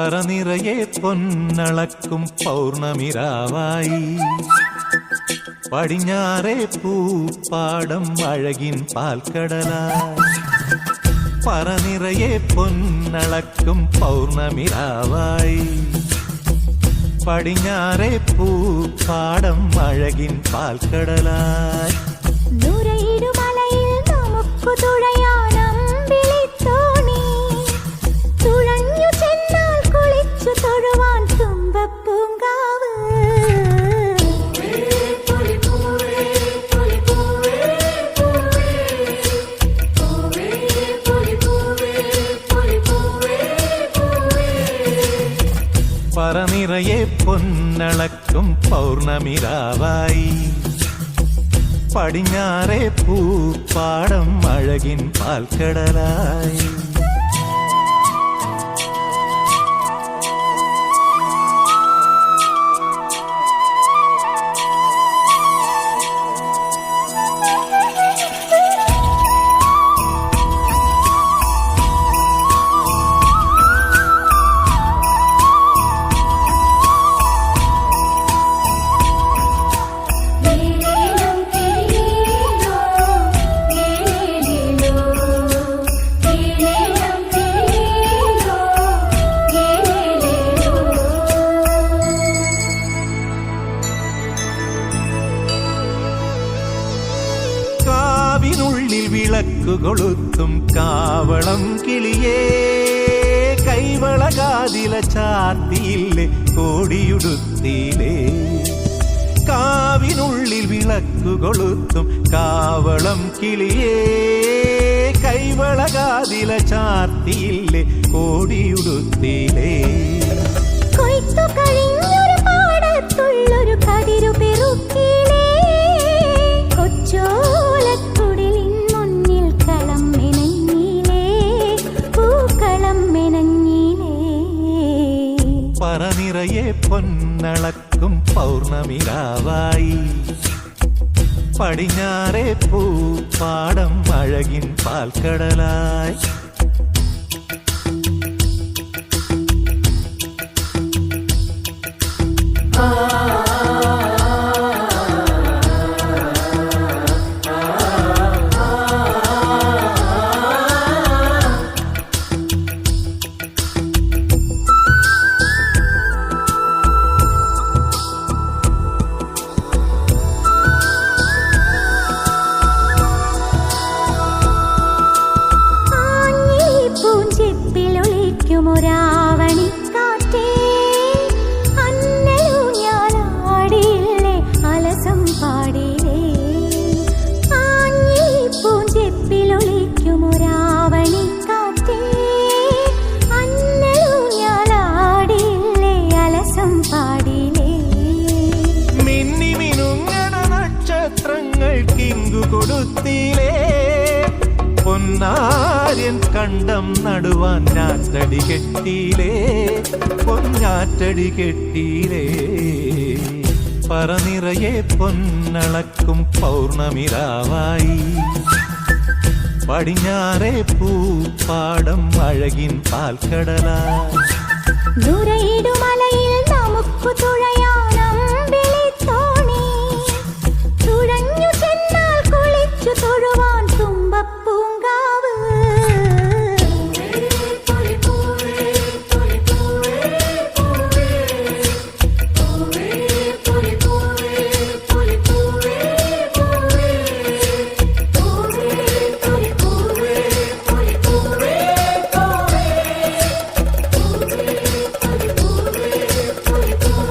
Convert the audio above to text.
പറനിറയെ പൊന്നളക്കും പൗർണമിരാവായി പടിഞ്ഞാറേ പൂപ്പാടം അഴകിൻ പാൽക്കടലായി പറനിറയെ പൊന്നളക്കും പൗർണമിരാവായി പടിഞ്ഞാറേ പൂപ്പാടം അഴകിൻ പാൽക്കടലായി നൂരയിടുമലയിൽ നമുക്ക് തുഴയാനമ്പിളിത്തോണി തുഴഞ്ഞു ചെന്നാൽ കുളിച്ചു തൊഴുവാൻ തുമ്പപ്പൂങ്കാവ് പറനിറയെ പൊന്നളക്കും പൗർണമിരാവായി പടിഞ്ഞാറേ പൂപ്പാടം അഴകിൻ പാൽക്കടലായി ിനുള്ളിൽ വിളക്കു കൊളുത്തും കാവളം കിളിയേ കൈവളകാതില ചാത്തിയില്ലേ കോടിയുടുത്തിയിലേ കാവിനുള്ളിൽ വിളക്കു കൊളുത്തും കാവളം കിളിയേ കൈവളകാതില ചാത്തിയില്ലേ കോടിയുടുത്തിയിലേ കൊയ്ത്തു കഴിഞ്ഞൊരു പാടത്തുള്ളൊരു കതിരു പെറുക്കിലേ കൊച്ചോലക്കുടിലിൻ മുന്നിൽ കളം മെനഞ്ഞിലേ പൂക്കളം മെനഞ്ഞിലേ പറനിറയെ പൊന്നളക്കും പൗർണമിരാവായി പടിഞ്ഞാറേ പൂപ്പാടം അഴകിൻ പാൽക്കടലായി ൊരാവണിക്കാറ്റേ അന്നലു ഞാനാടിയില്ലേ അലസം പാടിയില്ലേ ആഞ്ഞി പൂഞ്ചെപ്പിലൊളിക്കുമൊരാവണിക്കാറ്റേ അന്നലു ഞാനാടിയില്ലേ അലസം പാടിയില്ലേ മിന്നി മിനുങ്ങണ നക്ഷത്രങ്ങൾക്കിങ്കു കൊടുത്തിലേ പൊന്നാര്യൻ കണ്ടം നടുവാൻ ഞാറ്റടി കെട്ടിയിലേ പൊന്നാറ്റടി കെട്ടിയിലേ പറനിറയെ പൊന്നളക്കും പൗർണമിരാവായി പടിഞ്ഞാറേ പൂപ്പാടം അഴകിൻ പാൽക്കടലായി നൂരയിടുമലയിൽ നമുക്ക് തുഴയാൻ